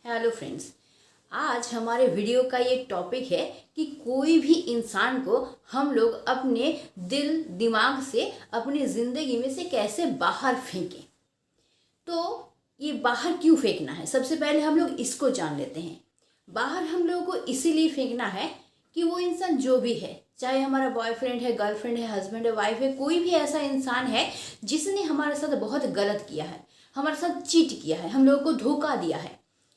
Hello friends, आज हमारे video का ये टॉपिक है कि कोई भी इंसान को हम लोग अपने दिल दिमाग से अपनी ज़िंदगी में से कैसे बाहर फेंकें। तो ये बाहर क्यों फेंकना है, सबसे पहले हम लोग इसको जान लेते हैं। बाहर हम लोगों को इसीलिए फेंकना है कि वो इंसान जो भी है, चाहे हमारा बॉयफ्रेंड है, गर्लफ्रेंड है, हस्बैंड है, वाइफ है, कोई भी ऐसा इंसान है जिसने हमारे साथ बहुत गलत किया है, हमारे साथ चीट किया है, हम लोगों को धोखा दिया है,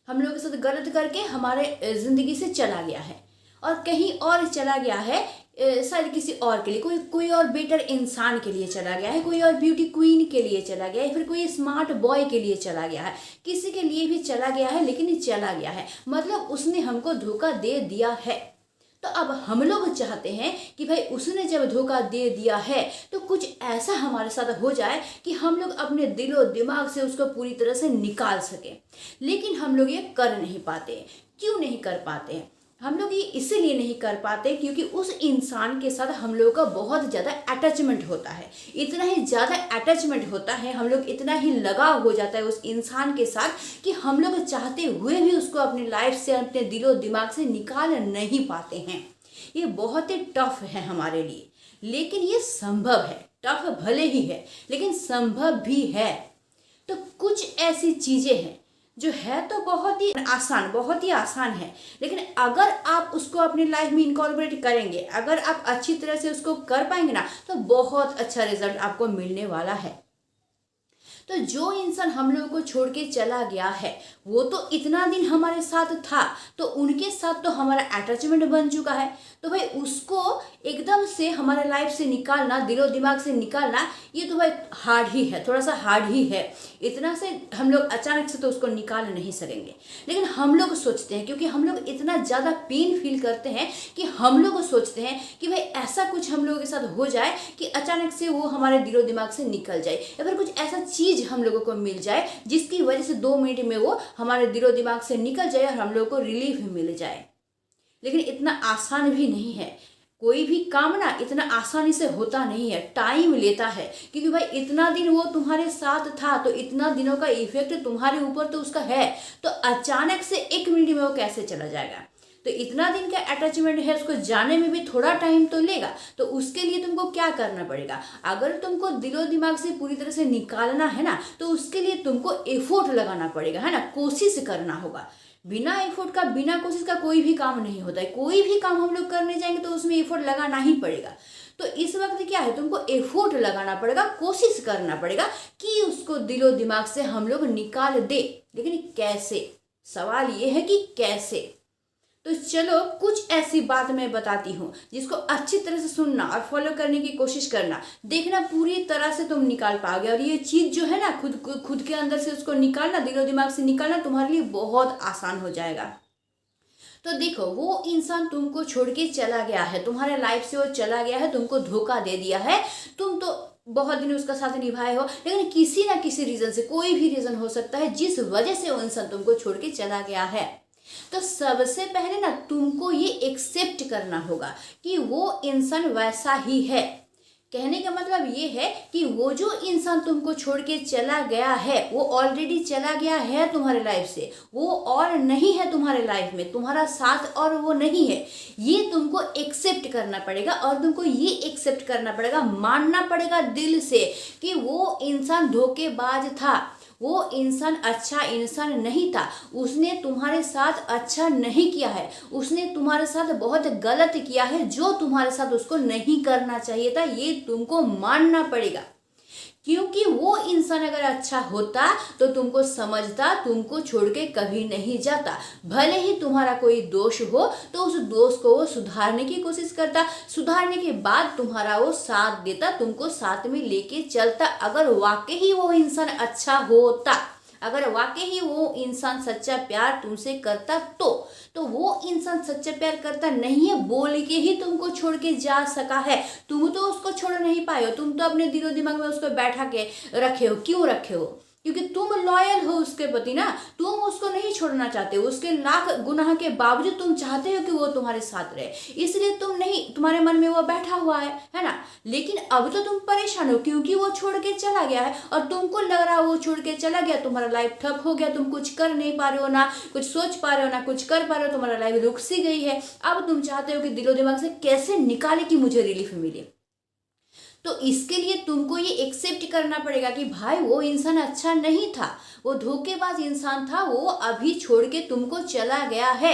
हम लोगों के साथ गलत करके हमारे ज़िंदगी से चला गया है और कहीं और चला गया है, शायद किसी और के लिए, कोई और बेटर इंसान के लिए चला गया है, कोई और ब्यूटी क्वीन के लिए चला गया है, फिर कोई स्मार्ट बॉय के लिए चला गया है, किसी के लिए भी चला गया है, लेकिन चला गया है, मतलब उसने हमको धोखा दे दिया है। तो अब हम लोग चाहते हैं कि भाई उसने जब धोखा दे दिया है तो कुछ ऐसा हमारे साथ हो जाए कि हम लोग अपने दिलो दिमाग से उसको पूरी तरह से निकाल सकें। लेकिन हम लोग ये कर नहीं पाते। क्यों नहीं कर पाते? हम लोग ये इसीलिए नहीं कर पाते क्योंकि उस इंसान के साथ हम लोगों का बहुत ज़्यादा अटैचमेंट होता है, इतना ही ज़्यादा अटैचमेंट होता है, हम लोग इतना ही लगाव हो जाता है उस इंसान के साथ कि हम लोग चाहते हुए भी उसको अपनी लाइफ से, अपने दिलो दिमाग से निकाल नहीं पाते हैं। ये बहुत ही टफ है हमारे लिए, लेकिन ये संभव है। टफ भले ही है लेकिन संभव भी है। तो कुछ ऐसी चीज़ें हैं जो है तो बहुत ही आसान है, लेकिन अगर आप उसको अपनी लाइफ में इनकॉर्पोरेट करेंगे, अगर आप अच्छी तरह से उसको कर पाएंगे ना, तो बहुत अच्छा रिजल्ट आपको मिलने वाला है। तो जो इंसान हम लोगों को छोड़ के चला गया है वो तो इतना दिन हमारे साथ था, तो उनके साथ तो हमारा अटैचमेंट बन चुका है। तो भाई उसको एकदम से हमारे लाइफ से निकालना, दिलो दिमाग से निकालना, ये तो भाई हार्ड ही है, थोड़ा सा हार्ड ही है। इतना से हम लोग अचानक से तो उसको निकाल नहीं सकेंगे। लेकिन हम लोग सोचते हैं, क्योंकि हम लोग इतना ज़्यादा पेन फील करते हैं कि हम लोग सोचते हैं कि भाई ऐसा कुछ हम लोगों के साथ हो जाए कि अचानक से वो हमारे दिलो दिमाग से निकल जाए, या फिर कुछ ऐसा चीज़ हम लोगों को मिल जाए जिसकी वजह से 2 मिनट में वो हमारे दिलो दिमाग से निकल जाए और हम लोगों को रिलीफ मिल जाए। लेकिन इतना आसान भी नहीं है। कोई भी काम ना इतना आसानी से होता नहीं है, टाइम लेता है। क्योंकि भाई इतना दिन वो तुम्हारे साथ था, तो इतना दिनों का इफेक्ट तुम्हारे ऊपर तो उसका है, तो अचानक से 1 मिनट में वो कैसे चला जाएगा? तो इतना दिन का अटैचमेंट है, उसको जाने में भी थोड़ा टाइम तो लेगा। तो उसके लिए तुमको क्या करना पड़ेगा? अगर तुमको दिलो दिमाग से पूरी तरह से निकालना है ना, तो उसके लिए तुमको एफोर्ट लगाना पड़ेगा, है ना, कोशिश करना होगा। बिना एफोर्ट का, बिना कोशिश का कोई भी काम नहीं होता है। कोई भी काम हम लोग करने जाएंगे तो उसमें एफोर्ट लगाना ही पड़ेगा। तो इस वक्त क्या है, तुमको एफोर्ट लगाना पड़ेगा, कोशिश करना पड़ेगा कि उसको दिलो दिमाग से हम लोग निकाल दे। लेकिन कैसे? सवाल ये है कि कैसे। तो चलो कुछ ऐसी बात मैं बताती हूँ जिसको अच्छी तरह से सुनना और फॉलो करने की कोशिश करना, देखना पूरी तरह से तुम निकाल पाओगे। और ये चीज़ जो है ना, खुद के अंदर से उसको निकालना, दिलो दिमाग से निकालना तुम्हारे लिए बहुत आसान हो जाएगा। तो देखो, वो इंसान तुमको छोड़ के चला गया है, तुम्हारे लाइफ से वो चला गया है, तुमको धोखा दे दिया है। तुम तो बहुत दिन उसका साथ निभाए हो, लेकिन किसी ना किसी रीज़न से, कोई भी रीज़न हो सकता है जिस वजह से वो इंसान तुमको छोड़ के चला गया है। तो सबसे पहले ना तुमको ये एक्सेप्ट करना होगा कि वो इंसान वैसा ही है। कहने का मतलब ये है कि वो जो इंसान तुमको छोड़ के चला गया है वो ऑलरेडी चला गया है तुम्हारे लाइफ से, वो और नहीं है तुम्हारे लाइफ में, तुम्हारा साथ और वो नहीं है। ये तुमको एक्सेप्ट करना पड़ेगा और तुमको ये एक्सेप्ट करना पड़ेगा, मानना पड़ेगा दिल से कि वो इंसान धोखेबाज था, वो इंसान अच्छा इंसान नहीं था, उसने तुम्हारे साथ अच्छा नहीं किया है, उसने तुम्हारे साथ बहुत गलत किया है, जो तुम्हारे साथ उसको नहीं करना चाहिए था। ये तुमको मानना पड़ेगा। क्योंकि वो इंसान अगर अच्छा होता तो तुमको समझता, तुमको छोड़ के कभी नहीं जाता। भले ही तुम्हारा कोई दोष हो तो उस दोष को वो सुधारने की कोशिश करता, सुधारने के बाद तुम्हारा वो साथ देता, तुमको साथ में लेके चलता। अगर वाकई ही वो इंसान अच्छा होता, अगर वाकई ही वो इंसान सच्चा प्यार तुमसे करता, तो वो इंसान सच्चा प्यार करता नहीं है बोल के ही तुमको छोड़ के जा सका है। तुम तो उसको छोड़ नहीं पाए हो, तुम तो अपने दिलो दिमाग में उसको बैठा के रखे हो। क्यों रखे हो? क्योंकि तुम लॉयल हो उसके प्रति ना, तुम उसको नहीं छोड़ना चाहते, उसके लाख गुनाह के बावजूद तुम चाहते हो कि वो तुम्हारे साथ रहे, इसलिए तुम नहीं, तुम्हारे मन में वो बैठा हुआ है ना। लेकिन अब तो तुम परेशान हो क्योंकि वो छोड़ के चला गया है और तुमको लग रहा है वो छोड़ के चला गया, तुम्हारा लाइफ ठप हो गया, तुम कुछ कर नहीं पा रहे हो, ना कुछ सोच पा रहे हो, ना कुछ कर पा रहे हो, तुम्हारा लाइफ रुक सी गई है। अब तुम चाहते हो कि दिलो दिमाग से कैसे निकाले कि मुझे रिलीफ मिले। तो इसके लिए तुमको ये एक्सेप्ट करना पड़ेगा कि भाई वो इंसान अच्छा नहीं था, वो धोखेबाज इंसान था, वो अभी छोड़ के तुमको चला गया है।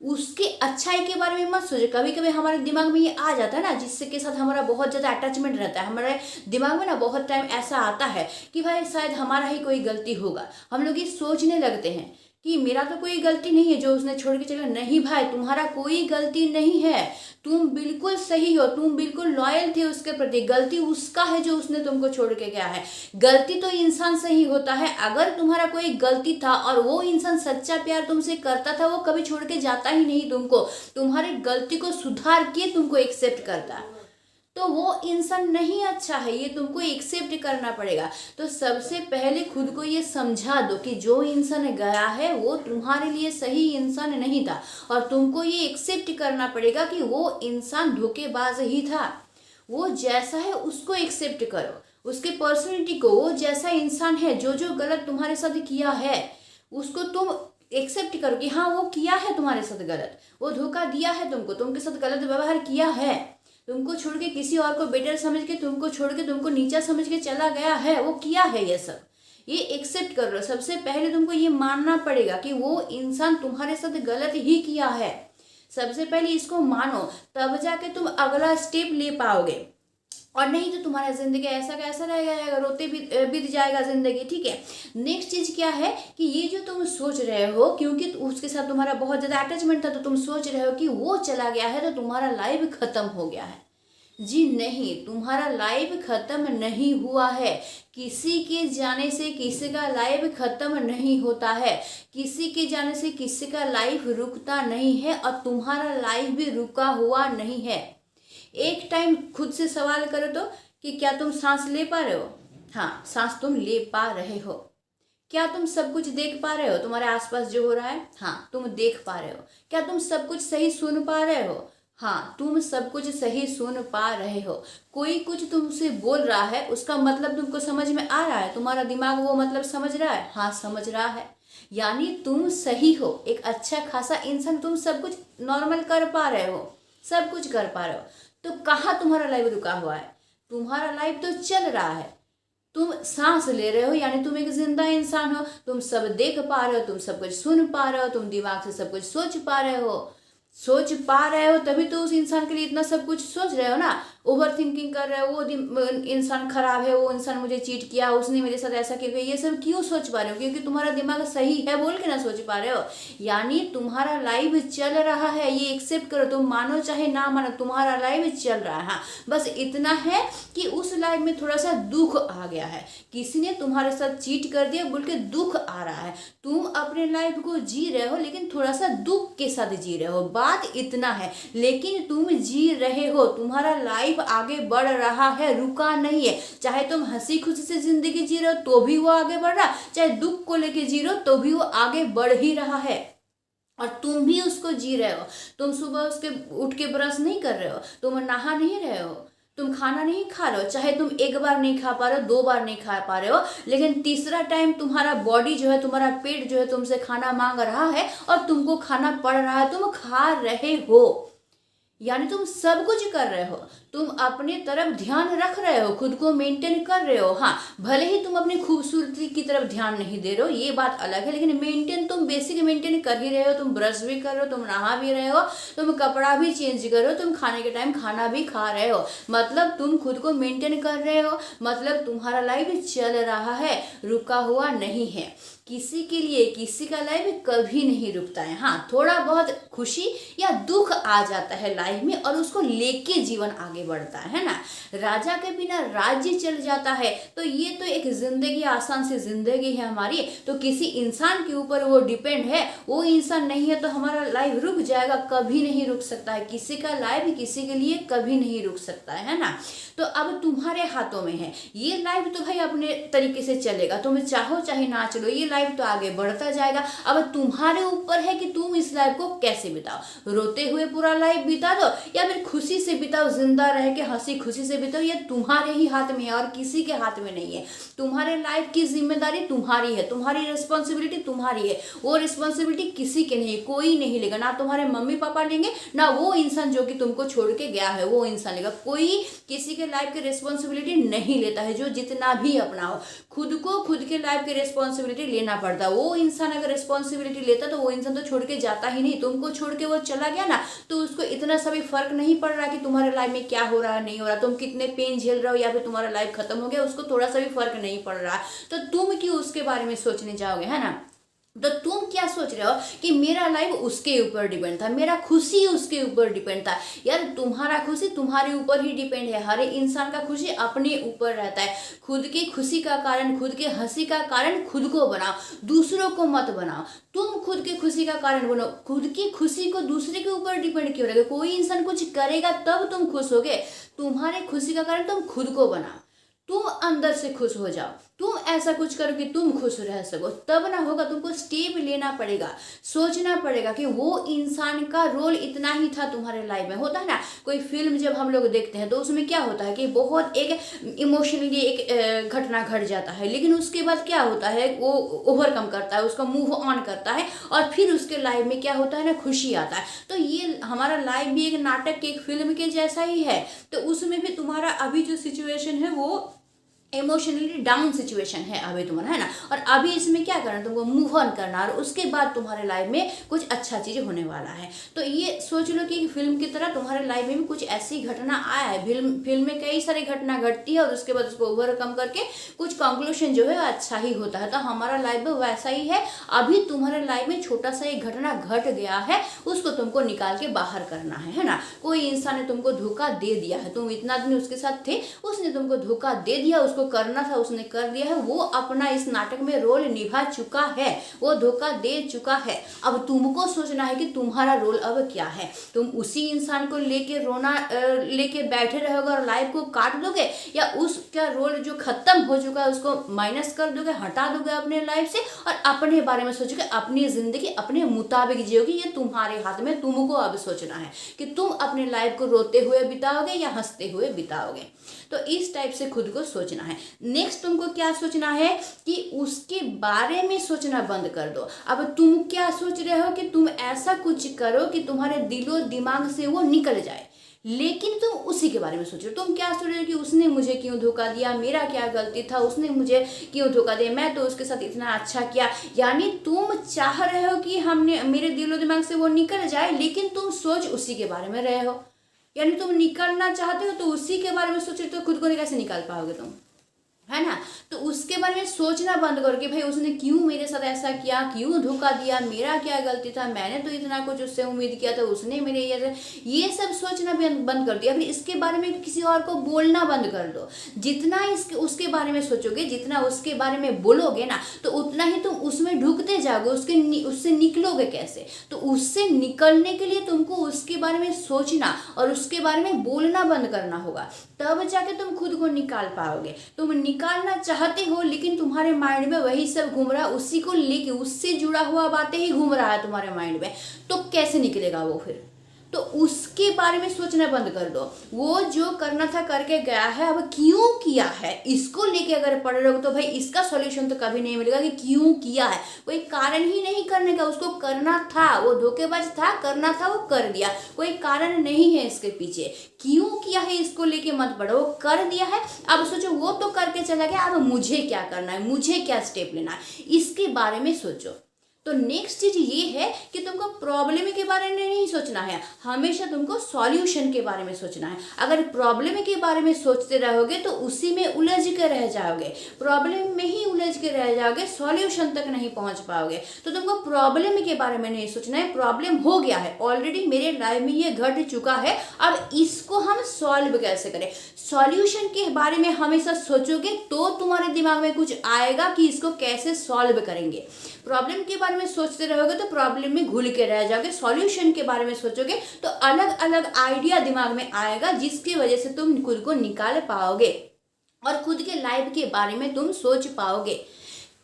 उसकी अच्छाई के बारे में मत सोचो। कभी कभी हमारे दिमाग में ये आ जाता है ना, जिससे के साथ हमारा बहुत ज़्यादा अटैचमेंट रहता है, हमारे दिमाग में ना बहुत टाइम ऐसा आता है कि भाई शायद हमारा ही कोई गलती होगा। हम लोग ये सोचने लगते हैं कि मेरा तो कोई गलती नहीं है जो उसने छोड़ के चला। नहीं भाई, तुम्हारा कोई गलती नहीं है, तुम बिल्कुल सही हो, तुम बिल्कुल लॉयल थे उसके प्रति। गलती उसका है जो उसने तुमको छोड़ के गया है। गलती तो इंसान से ही होता है। अगर तुम्हारा कोई गलती था और वो इंसान सच्चा प्यार तुमसे करता था, वो कभी छोड़ के जाता ही नहीं तुमको, तुम्हारी गलती को सुधार के तुमको एक्सेप्ट करता। तो वो इंसान नहीं अच्छा है, ये तुमको एक्सेप्ट करना पड़ेगा। तो सबसे पहले खुद को ये समझा दो कि जो इंसान गया है वो तुम्हारे लिए सही इंसान नहीं था, और तुमको ये एक्सेप्ट करना पड़ेगा कि वो इंसान धोखेबाज ही था। वो जैसा है उसको एक्सेप्ट करो, उसके पर्सनैलिटी को, वो जैसा इंसान है, जो जो गलत तुम्हारे साथ किया है उसको तुम एक्सेप्ट करो कि हाँ वो किया है तुम्हारे साथ गलत, वो धोखा दिया है तुमको, तुमके साथ गलत व्यवहार किया है, तुमको छोड़ के किसी और को बेटर समझ के, तुमको छोड़ के तुमको नीचा समझ के चला गया है, वो किया है ये सब। ये एक्सेप्ट कर लो। सबसे पहले तुमको ये मानना पड़ेगा कि वो इंसान तुम्हारे साथ गलत ही किया है। सबसे पहले इसको मानो, तब जाके तुम अगला स्टेप ले पाओगे। और नहीं तो तुम्हारा जिंदगी ऐसा का ऐसा रह जाएगा, रोते बीत जाएगा जिंदगी। ठीक है, नेक्स्ट चीज क्या है कि ये जो तुम सोच रहे हो, क्योंकि उसके साथ तुम्हारा बहुत ज्यादा अटैचमेंट था, तो तुम सोच रहे हो कि वो चला गया है तो तुम्हारा लाइफ खत्म हो गया है। जी नहीं, तुम्हारा लाइफ खत्म नहीं हुआ है। किसी के जाने से किसी का लाइफ खत्म नहीं होता है, किसी के जाने से किसी का लाइफ रुकता नहीं है, और तुम्हारा लाइफ भी रुका हुआ नहीं है। एक टाइम खुद से सवाल करो तो कि क्या तुम सांस ले पा रहे हो? हाँ, सांस तुम ले पा रहे हो। क्या तुम सब कुछ देख पा रहे हो तुम्हारे आसपास जो हो रहा है? हाँ, तुम देख पा रहे हो। क्या तुम सब कुछ सही सुन पा रहे हो? हाँ, तुम सब कुछ सही सुन पा रहे हो। कोई कुछ तुमसे बोल रहा है, उसका मतलब तुमको समझ में आ रहा है, तुम्हारा दिमाग वो मतलब समझ रहा है? हाँ, समझ रहा है। यानी तुम सही हो, एक अच्छा खासा इंसान, तुम सब कुछ नॉर्मल कर पा रहे हो, सब कुछ कर पा रहे हो। तो कहाँ तुम्हारा लाइफ रुका हुआ है? तुम्हारा लाइफ तो चल रहा है, तुम सांस ले रहे हो, यानी तुम एक जिंदा इंसान हो, तुम सब देख पा रहे हो, तुम सब कुछ सुन पा रहे हो, तुम दिमाग से सब कुछ सोच पा रहे हो, तभी तो उस इंसान के लिए इतना सब कुछ सोच रहे हो ना। ओवर थिंकिंग कर रहे हो, वो इंसान खराब है, वो इंसान मुझे चीट किया, उसने मेरे साथ ऐसा किया, ये सब क्यों सोच पा रहे हो? क्योंकि तुम्हारा दिमाग सही है बोल के ना सोच पा रहे हो। यानी तुम्हारा लाइफ चल रहा है, ये एक्सेप्ट करो। तुम मानो चाहे ना मानो, तुम्हारा लाइफ चल रहा है। हाँ, बस इतना है कि उस लाइफ में थोड़ा सा दुख आ गया है, किसी ने तुम्हारे साथ चीट कर दिया बोल के दुख आ रहा है। तुम अपने लाइफ को जी रहे हो, लेकिन थोड़ा सा दुख के साथ जी रहे हो, बात इतना है। लेकिन तुम जी रहे हो, तुम्हारा लाइफ आगे बढ़ रहा है, रुका नहीं है। चाहे तुम हंसी खुशी से जिंदगी जी रहे हो तो भी वो आगे बढ़ रहा, चाहे दुख को लेके जी रहे हो तो भी वो आगे बढ़ ही रहा है, और तुम भी उसको जी रहे हो। तुम सुबह उसके उठ के ब्रश नहीं कर रहे हो, तुम नहा नहीं रहे हो, तुम खाना नहीं खा रहे हो। चाहे तुम एक बार नहीं खा पा रहे हो, 2 बार नहीं खा पा रहे हो, लेकिन तीसरा टाइम तुम्हारा बॉडी जो है, तुम्हारा पेट जो है तुमसे खाना मांग रहा है और तुमको खाना पड़ रहा है, तुम खा रहे हो। यानी तुम सब कुछ कर रहे हो, तुम अपने तरफ ध्यान रख रहे हो, खुद को मेंटेन कर रहे हो। हाँ, भले ही तुम अपनी खूबसूरती की तरफ ध्यान नहीं दे रहे हो, ये बात अलग है, लेकिन मेंटेन तुम बेसिक मेंटेन कर ही रहे हो। तुम ब्रश भी कर रहे हो, तुम नहा भी रहे हो, तुम कपड़ा भी चेंज कर रहे हो, तुम खाने के टाइम खाना भी खा रहे हो, मतलब तुम खुद को मेंटेन कर रहे हो, मतलब तुम्हारा लाइफ चल रहा है, रुका हुआ नहीं है। किसी के लिए किसी का लाइफ कभी नहीं रुकता है। हाँ, थोड़ा बहुत खुशी या दुख आ जाता है लाइफ लाइफ में और उसको लेके जीवन आगे बढ़ता है ना। राजा के बिना राज्य चल जाता है, तो ये तो एक जिंदगी, आसान सी जिंदगी है हमारी। तो किसी इंसान के ऊपर वो डिपेंड है, वो इंसान नहीं है तो हमारा लाइफ रुक जाएगा, कभी नहीं रुक सकता है। किसी का लाइफ किसी के लिए कभी नहीं रुक सकता है ना। तो अब तुम्हारे हाथों में है, ये लाइफ तो भाई अपने तरीके से चलेगा, तुम चाहो चाहे ना चलो, ये लाइफ तो आगे बढ़ता जाएगा। अब तुम्हारे ऊपर है कि तुम इस लाइफ को कैसे बिताओ। रोते हुए पूरा लाइफ बिता दो या फिर खुशी से बिताओ, जिंदा रह के हंसी खुशी से बिताओ, ये तुम्हारे ही हाथ में है और किसी के हाथ में नहीं है। तुम्हारे लाइफ की जिम्मेदारी तुम्हारी है, तुम्हारी रिस्पॉन्सिबिलिटी तुम्हारी है। वो रिस्पॉन्सिबिलिटी किसी के नहीं, कोई नहीं लेगा, ना तुम्हारे मम्मी पापा लेंगे, ना वो इंसान जो कि तुमको छोड़ के गया है वो इंसान लेगा। कोई किसी के लाइफ की रिस्पॉन्सिबिलिटी नहीं लेता है, जो जितना भी अपना हो। खुद को खुद के लाइफ की रिस्पॉन्सिबिलिटी लेना पड़ता है। वो इंसान अगर रिस्पॉन्सिबिलिटी लेता तो वो इंसान तो छोड़ के जाता ही नहीं। तुमको छोड़ के वो चला गया ना, तो उसको इतना सा भी फर्क नहीं पड़ रहा कि तुम्हारे लाइफ में क्या हो रहा है नहीं हो रहा, तुम कितने पेन झेल रहे हो या फिर तुम्हारा लाइफ खत्म हो गया, उसको थोड़ा सा भी फर्क नहीं पड़ रहा। तो तुम क्यों उसके बारे में सोचने जाओगे, है ना। तो तुम क्या सोच रहे हो कि मेरा लाइफ उसके ऊपर डिपेंड था, मेरा खुशी उसके ऊपर डिपेंड था। यार तुम्हारा खुशी तुम्हारे ऊपर ही डिपेंड है। हर इंसान का खुशी अपने ऊपर रहता है। खुद की खुशी का कारण, खुद के हंसी का कारण खुद को बनाओ, दूसरों को मत बनाओ। तुम खुद की खुशी का कारण बनो। खुद की खुशी को दूसरे के ऊपर डिपेंड क्यों रखोगे। कोई इंसान कुछ करेगा तब तुम खुश होगे। तुम्हारे खुशी का कारण तुम खुद को बनाओ, तुम अंदर से खुश हो जाओ, तुम ऐसा कुछ करो कि तुम खुश रह सको, तब ना होगा। तुमको स्टेप लेना पड़ेगा, सोचना पड़ेगा कि वो इंसान का रोल इतना ही था तुम्हारे लाइफ में। होता है ना, कोई फिल्म जब हम लोग देखते हैं तो उसमें क्या होता है कि बहुत एक इमोशनली एक घटना घट जाता है, लेकिन उसके बाद क्या होता है, वो ओवरकम करता है, उसका मूव ऑन करता है और फिर उसके लाइफ में क्या होता है ना, खुशी आता है। तो ये हमारा लाइफ भी एक नाटक के, एक फिल्म के जैसा ही है। तो उसमें भी तुम्हारा अभी जो सिचुएशन है वो इमोशनली डाउन सिचुएशन है अभी तुम्हारा, है ना। और अभी इसमें क्या करना, तुमको मूव ऑन करना और उसके बाद तुम्हारे लाइफ में कुछ अच्छा चीज होने वाला है। तो ये सोच लो कि फिल्म की तरह तुम्हारे लाइफ में भी कुछ ऐसी घटना आया है। फिल्म में कई सारी घटना घटती है और उसके बाद उसको ओवरकम करके कुछ कंक्लूजन जो है अच्छा ही होता है। तो हमारा लाइफ में वैसा ही है। अभी तुम्हारे लाइफ में छोटा सा एक घटना घट गया है, उसको तुमको निकाल के बाहर करना है ना। कोई इंसान ने तुमको धोखा दे दिया है, तुम इतना दिन उसके साथ थे, उसने तुमको धोखा दे दिया, उसको करना था उसने कर दिया है, वो अपना इस नाटक में रोल निभा चुका है, वो धोखा दे चुका है। अब तुमको सोचना है कि तुम्हारा रोल अब क्या है। तुम उसी इंसान को लेके लेके बैठे रहोगे और लाइफ को काट दोगे, या उसका रोल जो खत्म हो चुका है उसको माइनस कर दोगे, हटा दोगे अपने लाइफ से और अपने बारे में सोचोगे, अपनी जिंदगी अपने मुताबिक जियोगे। ये तुम्हारे हाथ में, तुमको अब सोचना है कि तुम अपने लाइफ को रोते हुए बिताओगे या हंसते हुए बिताओगे। तो इस टाइप से खुद को सोचना है। नेक्स्ट तुमको क्या सोचना है कि उसके बारे में सोचना बंद कर दो। अब तुम क्या सोच रहे हो कि तुम ऐसा कुछ करो कि तुम्हारे दिलो दिमाग से वो निकल जाए, लेकिन तुम उसी के बारे में सोचो। तुम क्या सोच रहे हो कि उसने मुझे क्यों धोखा दिया, मेरा क्या गलती था, उसने मुझे क्यों धोखा दिया, मैं तो उसके साथ इतना अच्छा किया। यानी तुम चाह रहे हो कि हमने मेरे दिलो दिमाग से वो निकल जाए, लेकिन तुम सोच उसी के बारे में रहे हो। यानी तुम निकलना चाहते हो तो उसी के बारे में सोच रहे, तो खुद को कैसे निकाल पाओगे तुम, है ना। तो उसके बारे में सोचना बंद करो कि भाई उसने क्यों मेरे साथ ऐसा किया, क्यों धोखा दिया, मेरा क्या गलती था, मैंने तो इतना कुछ उससे उम्मीद किया था, उसने मेरे ये सब सोचना बंद कर दिया। फिर इसके बारे में किसी और को बोलना बंद कर दो। जितना उसके बारे में सोचोगे, जितना उसके बारे में बोलोगे ना, तो उतना ही तुम उसमें ढुकते जाओगे, उससे निकलोगे कैसे। तो उससे निकलने के लिए तुमको उसके बारे में सोचना और उसके बारे में बोलना बंद करना होगा, तब जाके तुम खुद को निकाल पाओगे। तुम निकालना चाहते हो लेकिन तुम्हारे माइंड में वही सब घूम रहा है, उसी को लेके, उससे जुड़ा हुआ बातें ही घूम रहा है तुम्हारे माइंड में, तो कैसे निकलेगा वो फिर। तो उसके बारे में सोचना बंद कर दो। वो जो करना था करके गया है, अब क्यों किया है इसको लेके अगर पढ़ रहे हो तो भाई इसका सॉल्यूशन तो कभी नहीं मिलेगा कि क्यों किया है। कोई कारण ही नहीं करने का, उसको करना था, वो धोखेबाज था, करना था, वो कर दिया। कोई कारण नहीं है इसके पीछे, क्यों किया है इसको लेके मत पढ़ो, वो कर दिया है। अब सोचो वो तो करके चला गया, अब मुझे क्या करना है, मुझे क्या स्टेप लेना है, इसके बारे में सोचो। तो नेक्स्ट चीज ये है कि तुमको प्रॉब्लम के बारे में नहीं सोचना है, हमेशा तुमको सॉल्यूशन के बारे में सोचना है। अगर प्रॉब्लम के बारे में सोचते रहोगे तो उसी में उलझ के रह जाओगे, प्रॉब्लम में ही उलझ के रह जाओगे, सॉल्यूशन तक नहीं पहुंच पाओगे। तो तुमको प्रॉब्लम के बारे में नहीं सोचना है, प्रॉब्लम हो गया है ऑलरेडी, मेरे लाइफ में ये घट चुका है, अब इसको हम सॉल्व कैसे करें। सॉल्यूशन के बारे में हमेशा सोचोगे तो तुम्हारे दिमाग में कुछ आएगा कि इसको कैसे सॉल्व करेंगे। प्रॉब्लम के बारे में सोचते रहोगे तो प्रॉब्लम में घुल के रह जाओगे, सॉल्यूशन के बारे में सोचोगे तो अलग अलग आइडिया दिमाग में आएगा, जिसकी वजह से तुम खुद को निकाल पाओगे और खुद के लाइफ के बारे में तुम सोच पाओगे।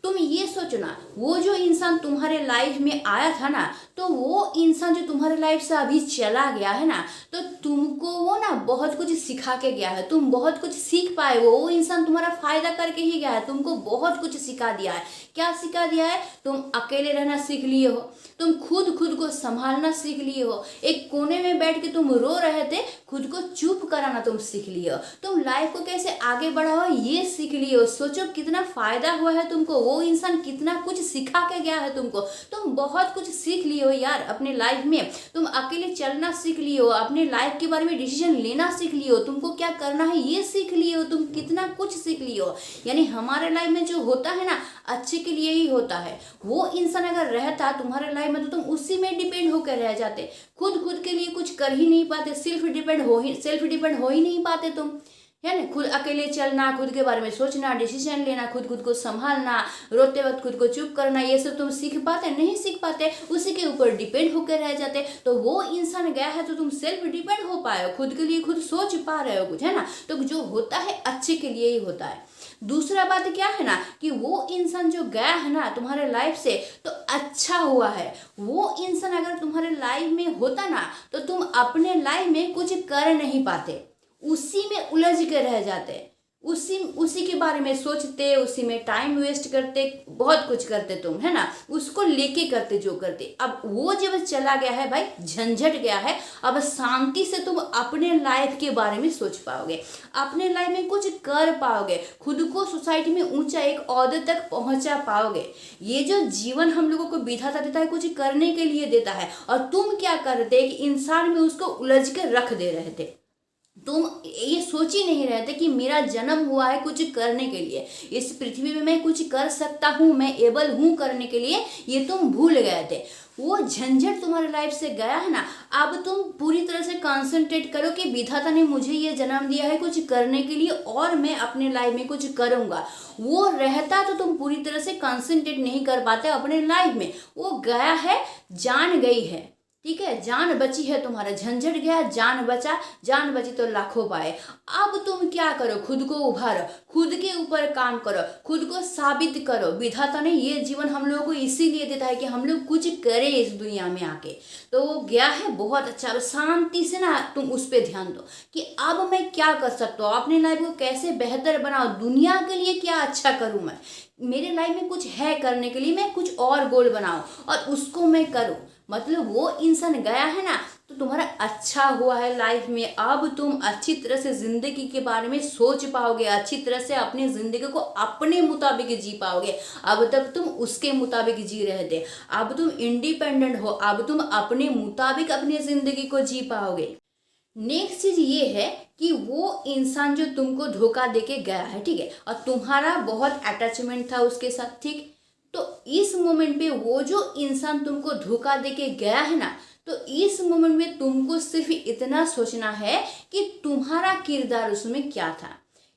तुम ये सोचो ना, वो जो इंसान तुम्हारे लाइफ में आया था ना, तो वो इंसान जो तुम्हारे लाइफ से अभी चला गया है ना, तो तुमको वो ना बहुत कुछ सिखा के गया है, तुम बहुत कुछ सीख पाए। वो इंसान तुम्हारा फायदा करके ही गया है, तुमको बहुत कुछ सिखा दिया है। क्या सिखा दिया है? तुम अकेले रहना सीख लिए हो, तुम खुद को संभालना सीख लिए हो, एक कोने में बैठ के तुम रो रहे थे, खुद को चुप कराना तुम सीख लिए हो, तुम लाइफ को कैसे आगे बढ़ाओ ये सीख लिए हो। सोचो कितना फायदा हुआ है तुमको, वो इंसान कितना कुछ सिखा के गया है तुमको, तुम बहुत कुछ सीख लिए हो यार अपने लाइफ में। तुम अकेले चलना सीख लिए हो, अपने लाइफ के बारे में डिसीजन लेना सीख लिए हो, तुमको क्या करना है ये सीख लिए हो, तुम कितना कुछ सीख लिए हो। यानी हमारे लाइफ में जो होता है ना, अच्छे के लिए ही होता है। वो इंसान अगर रहता तुम्हारे लाइफ में तो तुम उसी में डिपेंड होकर रह जाते, खुद के लिए कुछ कर ही नहीं पाते, सेल्फ डिपेंड हो ही नहीं पाते तुम, है ना। खुद अकेले चलना, खुद के बारे में सोचना, डिसीजन लेना, खुद को संभालना, रोते वक्त खुद को चुप करना, ये सब तुम सीख पाते नहीं, सीख पाते, उसी के ऊपर डिपेंड होकर रह जाते। तो वो इंसान गया है तो तुम सेल्फ डिपेंड हो पाए हो, खुद के लिए खुद सोच पा रहे हो कुछ, है ना। तो जो होता है अच्छे के लिए ही होता है। दूसरा बात क्या है ना कि वो इंसान जो गया है ना तुम्हारे लाइफ से तो अच्छा हुआ है। वो इंसान अगर तुम्हारे लाइफ में होता ना तो तुम अपने लाइफ में कुछ कर नहीं पाते, उसी में उलझ के रह जाते, उसी के बारे में सोचते, उसी में टाइम वेस्ट करते, बहुत कुछ करते तुम, है ना, उसको लेके करते जो करते। अब वो जब चला गया है भाई, झंझट गया है, अब शांति से तुम अपने लाइफ के बारे में सोच पाओगे, अपने लाइफ में कुछ कर पाओगे, खुद को सोसाइटी में ऊंचा एक ओहदे तक पहुंचा पाओगे। ये जो जीवन हम लोगों को विधाता देता है कुछ करने के लिए देता है, और तुम क्या करते कि इंसान में उसको उलझ के रख दे रहे थे। तुम ये सोच ही नहीं रहे थे कि मेरा जन्म हुआ है कुछ करने के लिए, इस पृथ्वी में मैं कुछ कर सकता हूँ, मैं एबल हूँ करने के लिए, ये तुम भूल गए थे। वो झंझट तुम्हारे लाइफ से गया है ना, अब तुम पूरी तरह से कंसंट्रेट करो कि विधाता ने मुझे ये जन्म दिया है कुछ करने के लिए और मैं अपने लाइफ में कुछ करूँगा। वो रहता तो तुम पूरी तरह से कंसंट्रेट नहीं कर पाते अपने लाइफ में। वो गया है, जान गई है, ठीक है, जान बची है, तुम्हारा झंझट गया, जान बचा, जान बची तो लाखों पाए। अब तुम क्या करो, खुद को उभारो, खुद के ऊपर काम करो, खुद को साबित करो। विधाता ने ये जीवन हम लोगों को इसीलिए देता है कि हम लोग कुछ करें इस दुनिया में आके। तो वो गया है बहुत अच्छा, अब शांति से ना तुम उस पर ध्यान दो कि अब मैं क्या कर सकता हूँ, अपने लाइफ को कैसे बेहतर बनाओ, दुनिया के लिए क्या अच्छा करूँ, मैं मेरे लाइफ में कुछ है करने के लिए, मैं कुछ और गोल बनाऊँ और उसको मैं करूँ। मतलब वो इंसान गया है ना तो तुम्हारा अच्छा हुआ है लाइफ में। अब तुम अच्छी तरह से जिंदगी के बारे में सोच पाओगे, अच्छी तरह से अपनी जिंदगी को अपने मुताबिक जी पाओगे। अब तक तुम उसके मुताबिक जी रहे थे, अब तुम इंडिपेंडेंट हो, अब तुम अपने मुताबिक अपनी जिंदगी को जी पाओगे। नेक्स्ट चीज ये है कि वो इंसान जो तुमको धोखा देके गया है, ठीक है, और तुम्हारा बहुत अटैचमेंट था उसके साथ, ठीक, तो इस मोमेंट पे वो जो इंसान तुमको धोखा देके गया है ना, तो इस मोमेंट में तुमको सिर्फ इतना सोचना है कि तुम्हारा किरदार उसमें क्या था,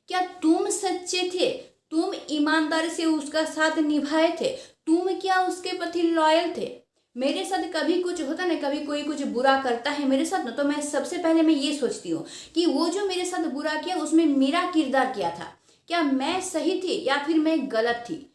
क्या तुम सच्चे थे, तुम ईमानदारी से उसका साथ निभाए थे, तुम क्या उसके प्रति लॉयल थे। मेरे साथ कभी कुछ होता ना, कभी कोई कुछ बुरा करता है मेरे साथ ना, तो मैं सबसे पहले मैं ये सोचती हूँ कि वो जो मेरे साथ बुरा किया उसमें मेरा किरदार क्या था, क्या मैं सही थी या फिर मैं गलत थी।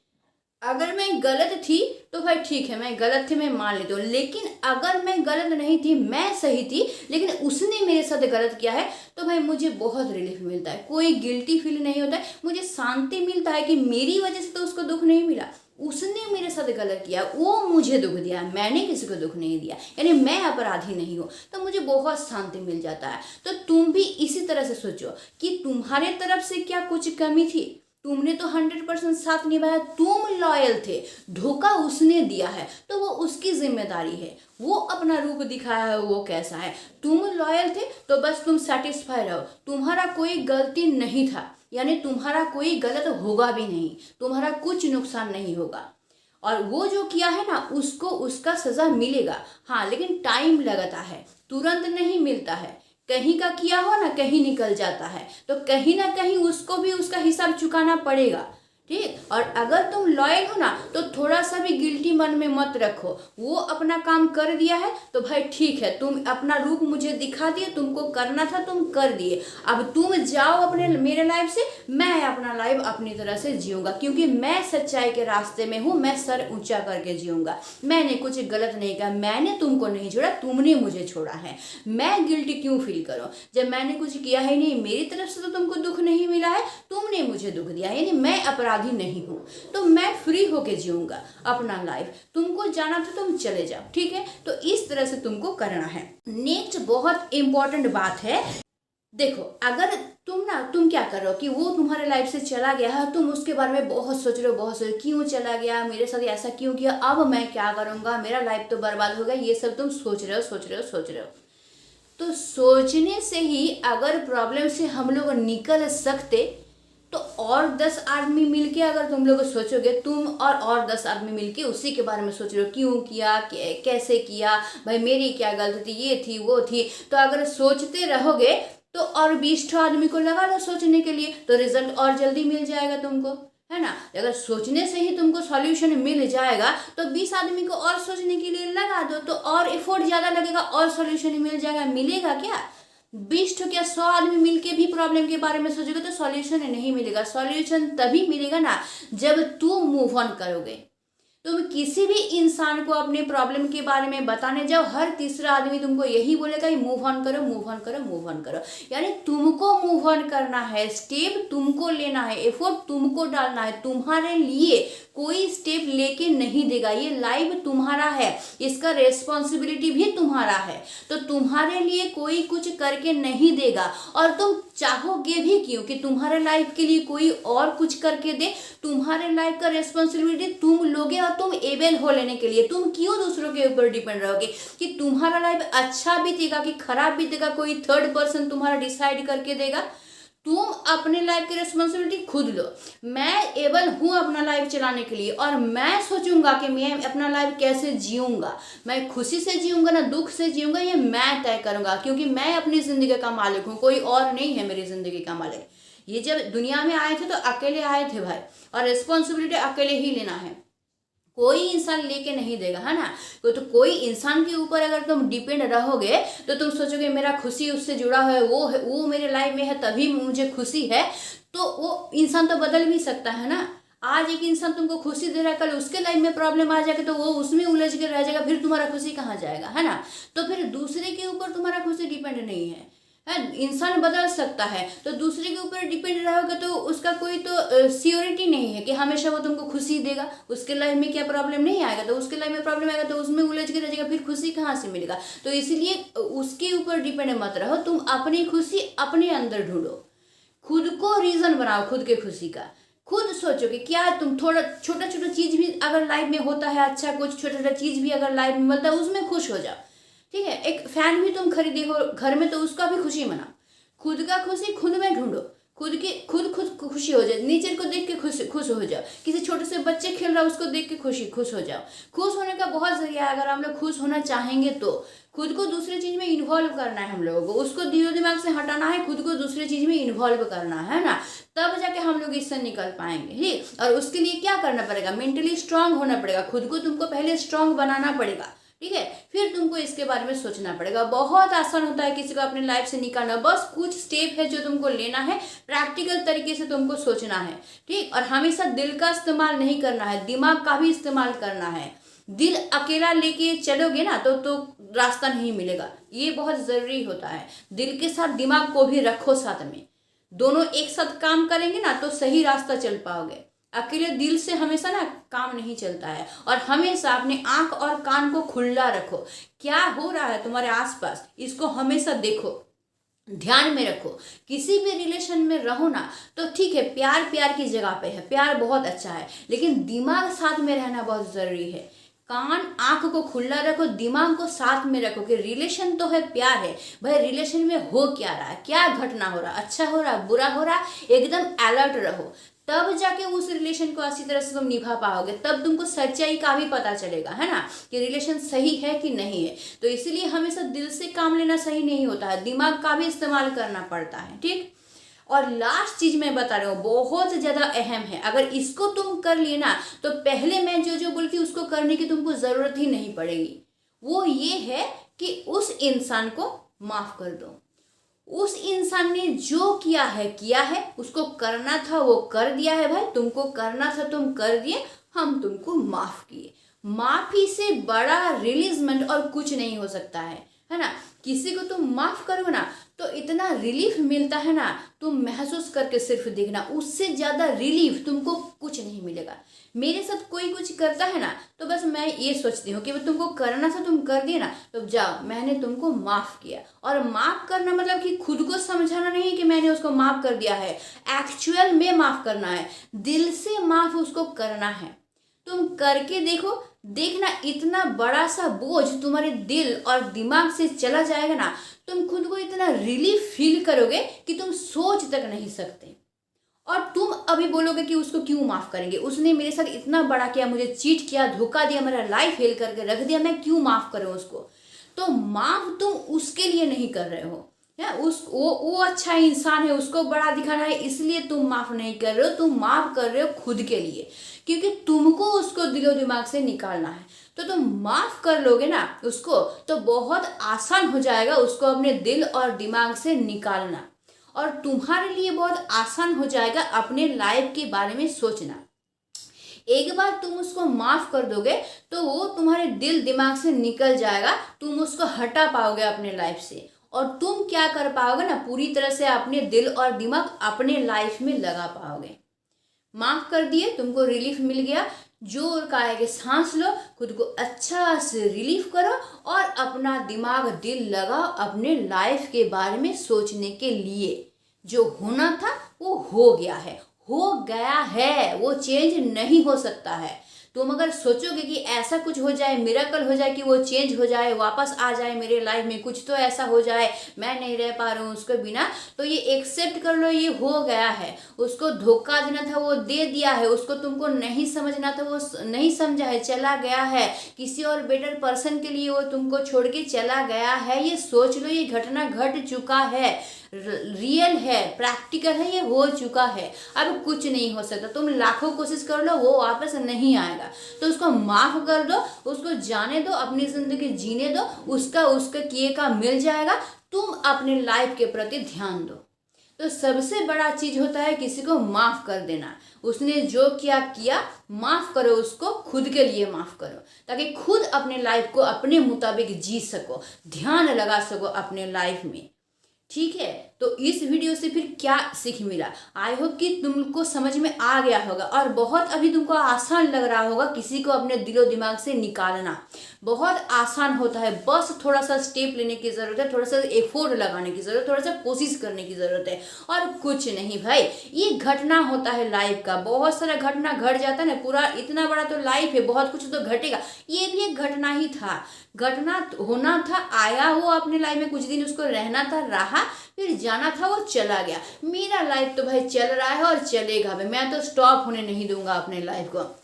अगर मैं गलत थी तो भाई ठीक है, मैं गलत थी, मैं मान लेती हूँ, लेकिन अगर मैं गलत नहीं थी, मैं सही थी, लेकिन उसने मेरे साथ गलत किया है, तो भाई मुझे बहुत रिलीफ मिलता है, कोई गिल्टी फील नहीं होता है, मुझे शांति मिलता है कि मेरी वजह से तो उसको दुख नहीं मिला, उसने मेरे साथ गलत किया, वो मुझे दुख दिया, मैंने किसी को दुख नहीं दिया, यानी मैं अपराधी नहीं हूँ, तो मुझे बहुत शांति मिल जाता है। तो तुम भी इसी तरह से सोचो कि तुम्हारे तरफ से क्या कुछ कमी थी, तुमने तो 100% साथ निभाया, तुम लॉयल थे, धोखा उसने दिया है तो वो उसकी जिम्मेदारी है, वो अपना रूप दिखाया है वो कैसा है। तुम लॉयल थे तो बस तुम सेटिस्फाई रहो, तुम्हारा कोई गलती नहीं था, यानी तुम्हारा कोई गलत होगा भी नहीं, तुम्हारा कुछ नुकसान नहीं होगा। और वो जो किया है ना उसको उसका सजा मिलेगा, हाँ, लेकिन टाइम लगता है, तुरंत नहीं मिलता है। कहीं का किया हो ना कहीं निकल जाता है, तो कहीं ना कहीं उसको भी उसका हिसाब चुकाना पड़ेगा, ठीक। और अगर तुम लॉयल हो ना तो थोड़ा सा भी गिल्टी मन में मत रखो, वो अपना काम कर दिया है तो भाई ठीक है, तुम अपना रूप मुझे दिखा दिए, तुमको करना था तुम कर दिए, अब तुम जाओ अपने मेरे लाइफ से, मैं अपना लाइफ अपनी तरह से जीऊंगा, क्योंकि मैं सच्चाई के रास्ते में हूँ, मैं सर ऊंचा करके जीऊंगा, मैंने कुछ गलत नहीं कहा, मैंने तुमको नहीं छोड़ा, तुमने मुझे छोड़ा है, मैं गिल्टी क्यों फील करूँ जब मैंने कुछ किया है नहीं, मेरी तरफ से तो तुमको दुख नहीं मिला है, तुमने मुझे दुख दिया, यानी मैं अपराधी नहीं हूं, तो मैं फ्री होके जीऊंगा अपना लाइफ, तुमको जाना तो तुम चले जाओ, ठीक है। तो इस तरह से तुमको करना है। नेक्स्ट बहुत इंपॉर्टेंट बात है, देखो अगर तुम क्या कर रहे हो कि वो तुम्हारे लाइफ से चला गया है, तुम उसके बारे में बहुत सोच रहे हो, बहुत सोच क्यों चला गया, मेरे साथ ऐसा क्यों किया, अब मैं क्या करूंगा, मेरा लाइफ तो बर्बाद हो गया, ये सब तुम सोच रहे हो। तो सोचने से ही अगर प्रॉब्लम से हम लोग निकल सकते, तो और 10 आदमी मिलके अगर तुम लोग सोचोगे, तुम और 10 आदमी मिलके उसी के बारे में सोच रहे हो, क्यों किया, कैसे किया, भाई मेरी क्या गलती थी, ये थी वो थी, तो अगर सोचते रहोगे तो और 20 आदमी को लगा लो सोचने के लिए, तो रिजल्ट और जल्दी मिल जाएगा तुमको, है ना। अगर सोचने से ही तुमको सॉल्यूशन मिल जाएगा तो 20 आदमी को और सोचने के लिए लगा दो, तो और एफर्ट ज़्यादा लगेगा और सॉल्यूशन मिल जाएगा। मिलेगा क्या, 20 क्या 100 आदमी मिलके भी प्रॉब्लम के बारे में सोचोगे तो सॉल्यूशन नहीं मिलेगा। सॉल्यूशन तभी मिलेगा ना जब तुम मूव ऑन करोगे। तुम किसी भी इंसान को अपने प्रॉब्लम के बारे में बताने जाओ, हर तीसरा आदमी तुमको यही बोलेगा कि मूव ऑन करो, मूव ऑन करो, मूव ऑन करो। यानी तुमको मूव ऑन करना है, स्टेप तुमको लेना है, एफर्ट तुमको डालना है। तुम्हारे लिए कोई स्टेप लेके नहीं देगा, ये लाइफ तुम्हारा है, इसका रेस्पॉन्सिबिलिटी भी तुम्हारा है, तो तुम्हारे लिए कोई कुछ करके नहीं देगा। और तुम चाहोगे भी क्यों कि तुम्हारे लाइफ के लिए कोई और कुछ करके दे, तुम्हारे लाइफ का रेस्पॉन्सिबिलिटी तुम लोगे और तुम एबल हो लेने के लिए। तुम क्यों दूसरों के ऊपर डिपेंड रहोगे कि तुम्हारा लाइफ अच्छा बीतेगा कि खराब बीतेगा, कोई थर्ड पर्सन तुम्हारा डिसाइड करके देगा। तुम अपने लाइफ की रिस्पॉन्सिबिलिटी खुद लो। मैं एबल हूँ अपना लाइफ चलाने के लिए, और मैं सोचूंगा कि मैं अपना लाइफ कैसे जीऊंगा, मैं खुशी से जीऊंगा ना दुख से जीऊंगा, ये मैं तय करूंगा, क्योंकि मैं अपनी जिंदगी का मालिक हूँ, कोई और नहीं है मेरी जिंदगी का मालिक। ये जब दुनिया में आए थे तो अकेले आए थे भाई, और रिस्पॉन्सिबिलिटी अकेले ही लेना है, कोई इंसान लेके नहीं देगा, है ना। तो कोई इंसान के ऊपर अगर तुम डिपेंड रहोगे तो तुम सोचोगे मेरा खुशी उससे जुड़ा है, वो मेरे लाइफ में है तभी मुझे खुशी है, तो वो इंसान तो बदल भी सकता है ना। आज एक इंसान तुमको खुशी दे रहा है, कल उसके लाइफ में प्रॉब्लम आ जाएगी तो वो उसमें उलझ के रह जाएगा, फिर तुम्हारा खुशी कहाँ जाएगा, है ना। तो फिर दूसरे के ऊपर तुम्हारा खुशी डिपेंड नहीं है, इंसान बदल सकता है। तो दूसरे के ऊपर डिपेंड रहोगे तो उसका कोई तो सियोरिटी नहीं है कि हमेशा वो तुमको खुशी देगा, उसके लाइफ में क्या प्रॉब्लम नहीं आएगा, तो उसके लाइफ में प्रॉब्लम आएगा तो उसमें उलझ के रह जाएगा, फिर खुशी कहाँ से मिलेगा। तो इसलिए उसके ऊपर डिपेंड मत रहो, तुम अपनी खुशी अपने अंदर ढूंढो, खुद को रीजन बनाओ खुद के खुशी का। खुद सोचो कि क्या तुम थोड़ा छोटा छोटा चीज भी अगर लाइफ में होता है अच्छा, कुछ छोटा छोटा चीज भी अगर लाइफ में मिलता है उसमें खुश हो जाओ, ठीक है। एक फैन भी तुम खरीदे हो घर में तो उसका भी खुशी मनाओ, खुद का खुशी खुद में ढूंढो, खुद खुशी हो जाए, नेचर को देख के खुश हो जाओ, किसी छोटे से बच्चे खेल रहा है उसको देख के खुश हो जाओ। खुश होने का बहुत जरिया है, अगर हम लोग खुश होना चाहेंगे तो खुद को दूसरी चीज में इन्वॉल्व करना है हम लोगों को, उसको दिलो दिमाग से हटाना है, खुद को दूसरी चीज में इन्वॉल्व करना है ना, तब जाके हम लोग इससे निकल पाएंगे, ठीक। और उसके लिए क्या करना पड़ेगा, मेंटली स्ट्रांग होना पड़ेगा, खुद को तुमको पहले स्ट्रांग बनाना पड़ेगा, ठीक है, फिर तुमको इसके बारे में सोचना पड़ेगा। बहुत आसान होता है किसी को अपने लाइफ से निकालना, बस कुछ स्टेप है जो तुमको लेना है, प्रैक्टिकल तरीके से तुमको सोचना है, ठीक। और हमेशा दिल का इस्तेमाल नहीं करना है, दिमाग का भी इस्तेमाल करना है। दिल अकेला लेके चलोगे ना तो रास्ता नहीं मिलेगा, ये बहुत जरूरी होता है। दिल के साथ दिमाग को भी रखो साथ में, दोनों एक साथ काम करेंगे ना तो सही रास्ता चल पाओगे। अकेले दिल से हमेशा ना काम नहीं चलता है। और हमेशा अपने आंख और कान को खुला रखो, क्या हो रहा है तुम्हारे आसपास इसको हमेशा देखो, ध्यान में रखो, किसी भी रिलेशन में रहो ना तो ठीक है, प्यार प्यार की जगह पे है, प्यार बहुत अच्छा है, लेकिन दिमाग साथ में रहना बहुत जरूरी है। कान आंख को खुला रखो, दिमाग को साथ में रखो कि रिलेशन तो है, प्यार है भाई, रिलेशन में हो क्या रहा है, क्या घटना हो रहा है, अच्छा हो रहा है, बुरा हो रहा है, एकदम अलर्ट रहो, तब जाके उस रिलेशन को अच्छी तरह से तुम निभा पाओगे, तब तुमको सच्चाई का भी पता चलेगा, है ना, कि रिलेशन सही है कि नहीं है। तो इसीलिए हमेशा दिल से काम लेना सही नहीं होता है, दिमाग का भी इस्तेमाल करना पड़ता है, ठीक। और लास्ट चीज मैं बता रही हूँ, बहुत ज्यादा अहम है, अगर इसको तुम कर लिए ना तो पहले मैं जो जो बोलती उसको करने की तुमको जरूरत ही नहीं पड़ेगी। वो ये है कि उस इंसान को माफ कर दो। उस इंसान ने जो किया है, उसको करना था वो कर दिया है भाई, तुमको करना था तुम कर दिए, हम तुमको माफ किए। माफी से बड़ा रिलीजमेंट और कुछ नहीं हो सकता है ना। किसी को तुम माफ करो ना तो इतना रिलीफ मिलता है ना, तुम महसूस करके सिर्फ देखना, उससे ज्यादा रिलीफ तुमको कुछ नहीं मिलेगा। मेरे साथ कोई कुछ करता है ना तो बस मैं ये सोचती हूँ कि तुमको करना था तुम कर दिए ना, तो जाओ मैंने तुमको माफ किया। और माफ करना मतलब कि खुद को समझाना नहीं कि मैंने उसको माफ कर दिया है, एक्चुअल में माफ करना है, दिल से माफ उसको करना है। तुम करके देखो, देखना इतना बड़ा सा बोझ तुम्हारे दिल और दिमाग से चला जाएगा ना, तुम खुद को इतना रिलीफ फील करोगे कि तुम सोच तक नहीं सकते। और तुम अभी बोलोगे कि उसको क्यों माफ करेंगे, उसने मेरे साथ इतना बड़ा किया, मुझे चीट किया, धोखा दिया, मेरा लाइफ फेल करके रख दिया, मैं क्यों माफ करूं उसको। तो माफ तुम उसके लिए नहीं कर रहे हो, है उस वो अच्छा इंसान है, उसको बड़ा दिखाना है, इसलिए तुम माफ नहीं कर रहे हो, तुम माफ कर रहे हो खुद के लिए, क्योंकि तुमको उसको दिलो दिमाग से निकालना है। तो तुम माफ कर लोगे ना उसको तो बहुत आसान हो जाएगा उसको अपने दिल और दिमाग से निकालना, और तुम्हारे लिए बहुत आसान हो जाएगा अपने लाइफ के बारे में सोचना। एक बार तुम उसको माफ कर दोगे तो वो तुम्हारे दिल दिमाग से निकल जाएगा, तुम उसको हटा पाओगे अपने लाइफ से, और तुम क्या कर पाओगे ना, पूरी तरह से अपने दिल और दिमाग अपने लाइफ में लगा पाओगे। माफ कर दिए, तुमको रिलीफ मिल गया, जोर का है कि सांस लो, खुद को अच्छा से रिलीफ करो और अपना दिमाग दिल लगाओ अपने लाइफ के बारे में सोचने के लिए। जो होना था वो हो गया है, हो गया है, वो चेंज नहीं हो सकता है। तुम अगर सोचोगे कि ऐसा कुछ हो जाए, मिरेकल हो जाए कि वो चेंज हो जाए, वापस आ जाए मेरे लाइफ में, कुछ तो ऐसा हो जाए, मैं नहीं रह पा रहा हूँ उसके बिना, तो ये एक्सेप्ट कर लो, ये हो गया है। उसको धोखा देना था वो दे दिया है, उसको तुमको नहीं समझना था वो नहीं समझा है, चला गया है, किसी और बेटर पर्सन के लिए वो तुमको छोड़ के चला गया है। ये सोच लो, ये घटना घट चुका है, रियल है, प्रैक्टिकल है, ये हो चुका है, अब कुछ नहीं हो सकता। तुम लाखों कोशिश कर लो वो वापस नहीं आएगा, तो उसको माफ कर दो, उसको जाने दो, अपनी जिंदगी जीने दो, उसका किए का मिल जाएगा। तुम अपने लाइफ के प्रति ध्यान दो। तो सबसे बड़ा चीज होता है किसी को माफ कर देना। उसने जो किया माफ करो उसको, खुद के लिए माफ करो, ताकि खुद अपने लाइफ को अपने मुताबिक जी सको, ध्यान लगा सको अपने लाइफ में। ठीक है, तो इस वीडियो से फिर क्या सीख मिला, आई होप कि तुमको समझ में आ गया होगा, और बहुत अभी तुमको आसान लग रहा होगा किसी को अपने दिलो दिमाग से निकालना। बहुत आसान होता है, बस थोड़ा सा स्टेप लेने की ज़रूरत है, थोड़ा सा एफोर्ट लगाने की ज़रूरत है, थोड़ा सा कोशिश करने की ज़रूरत है, और कुछ नहीं भाई। ये घटना होता है लाइफ का, बहुत सारा घटना घट जाता है ना, पूरा इतना बड़ा तो लाइफ है, बहुत कुछ तो घटेगा, ये भी एक घटना ही था, घटना होना था, आया वो अपने लाइफ में, कुछ दिन उसको रहना था, रहा, फिर जाना था, वो चला गया। मेरा लाइफ तो भाई चल रहा है और चलेगा भाई, मैं तो स्टॉप होने नहीं दूंगा अपने लाइफ को,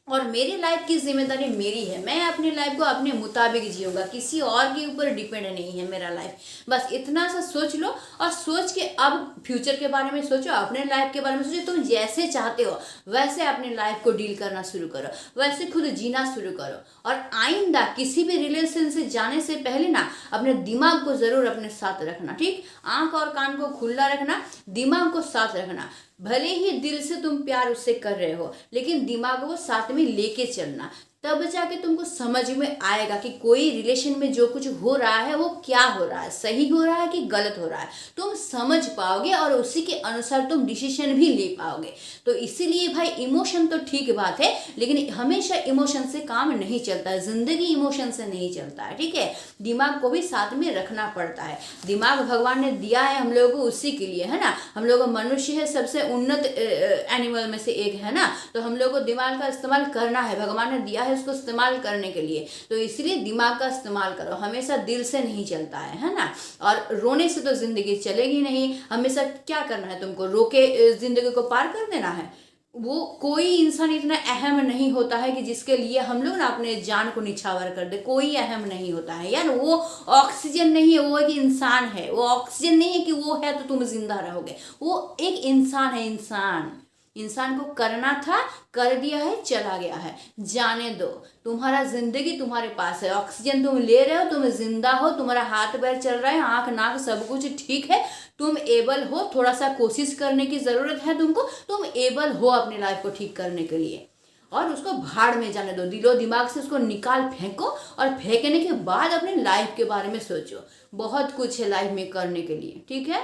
और मेरी लाइफ की जिम्मेदारी मेरी है, मैं अपनी लाइफ को अपने मुताबिक जीऊंगा, किसी और के ऊपर डिपेंड नहीं है मेरा लाइफ। बस इतना सा सोच लो, और सोच के अब फ्यूचर के बारे में सोचो, अपने लाइफ के बारे में सोचो, तुम जैसे चाहते हो वैसे अपने लाइफ को डील करना शुरू करो, वैसे खुद जीना शुरू करो। और आइंदा किसी भी रिलेशन से जाने से पहले ना अपने दिमाग को जरूर अपने साथ रखना, ठीक, आंख और कान को खुला रखना, दिमाग को साथ रखना। भले ही दिल से तुम प्यार उससे कर रहे हो, लेकिन दिमाग को साथ में लेके चलना, तब जाके तुमको समझ में आएगा कि कोई रिलेशन में जो कुछ हो रहा है वो क्या हो रहा है, सही हो रहा है कि गलत हो रहा है। तुम समझ पाओगे और उसी के अनुसार तुम डिसीजन भी ले पाओगे। तो इसीलिए भाई इमोशन तो ठीक बात है, लेकिन हमेशा इमोशन से काम नहीं चलता है, जिंदगी इमोशन से नहीं चलता है, ठीक है। दिमाग को भी साथ में रखना पड़ता है। दिमाग भगवान ने दिया है हम लोगों को उसी के लिए, है ना। हम लोग मनुष्य है सबसे उन्नत एनिमल में से एक, है ना। तो हम लोग को दिमाग का इस्तेमाल करना है, भगवान ने दिया है उसको इस्तेमाल करने के लिए। तो इसलिए दिमाग का इस्तेमाल करो, हमेशा दिल से नहीं चलता है ना। और रोने से तो जिंदगी चलेगी नहीं। हमेशा क्या करना है तुमको, रो के जिंदगी को पार कर देना है। वो कोई इंसान इतना अहम नहीं होता है कि जिसके लिए हम लोग ना अपने जान को निछावर कर दे। कोई अहम नहीं होता है यार। वो ऑक्सीजन नहीं है, वो एक इंसान है। वो ऑक्सीजन नहीं है कि वो है तो तुम जिंदा रहोगे। वो एक इंसान है, इंसान। इंसान को करना था, कर दिया है, चला गया है, जाने दो। तुम्हारा जिंदगी तुम्हारे पास है, ऑक्सीजन तुम ले रहे हो, तुम जिंदा हो, तुम्हारा हाथ पैर चल रहा है, आंख नाक सब कुछ ठीक है, तुम एबल हो। थोड़ा सा कोशिश करने की जरूरत है तुमको, तुम एबल हो अपनी लाइफ को ठीक करने के लिए। और उसको भाड़ में जाने दो, दिलो दिमाग से उसको निकाल फेंको। और फेंकने के बाद अपने लाइफ के बारे में सोचो। बहुत कुछ है लाइफ में करने के लिए, ठीक है।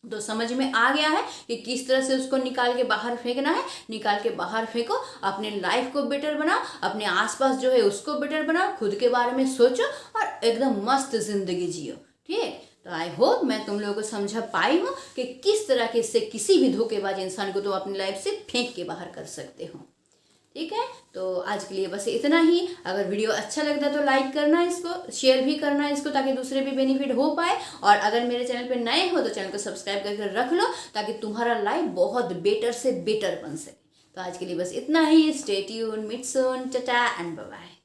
तो समझ में आ गया है कि किस तरह से उसको निकाल के बाहर फेंकना है। निकाल के बाहर फेंको, अपने लाइफ को बेटर बनाओ, अपने आसपास जो है उसको बेटर बनाओ, खुद के बारे में सोचो और एकदम मस्त जिंदगी जियो, ठीक। तो आई होप मैं तुम लोगों को समझा पाई हूँ कि किस तरह के से किसी भी धोखेबाज इंसान को तुम अपनी लाइफ से फेंक के बाहर कर सकते हो, ठीक है। तो आज के लिए बस इतना ही। अगर वीडियो अच्छा लगता है तो लाइक करना, इसको शेयर भी करना इसको, ताकि दूसरे भी बेनिफिट हो पाए। और अगर मेरे चैनल पे नए हो तो चैनल को सब्सक्राइब करके रख लो, ताकि तुम्हारा लाइफ बहुत बेटर से बेटर बन सके। तो आज के लिए बस इतना ही। Stay tuned, meet soon, tata and bye bye.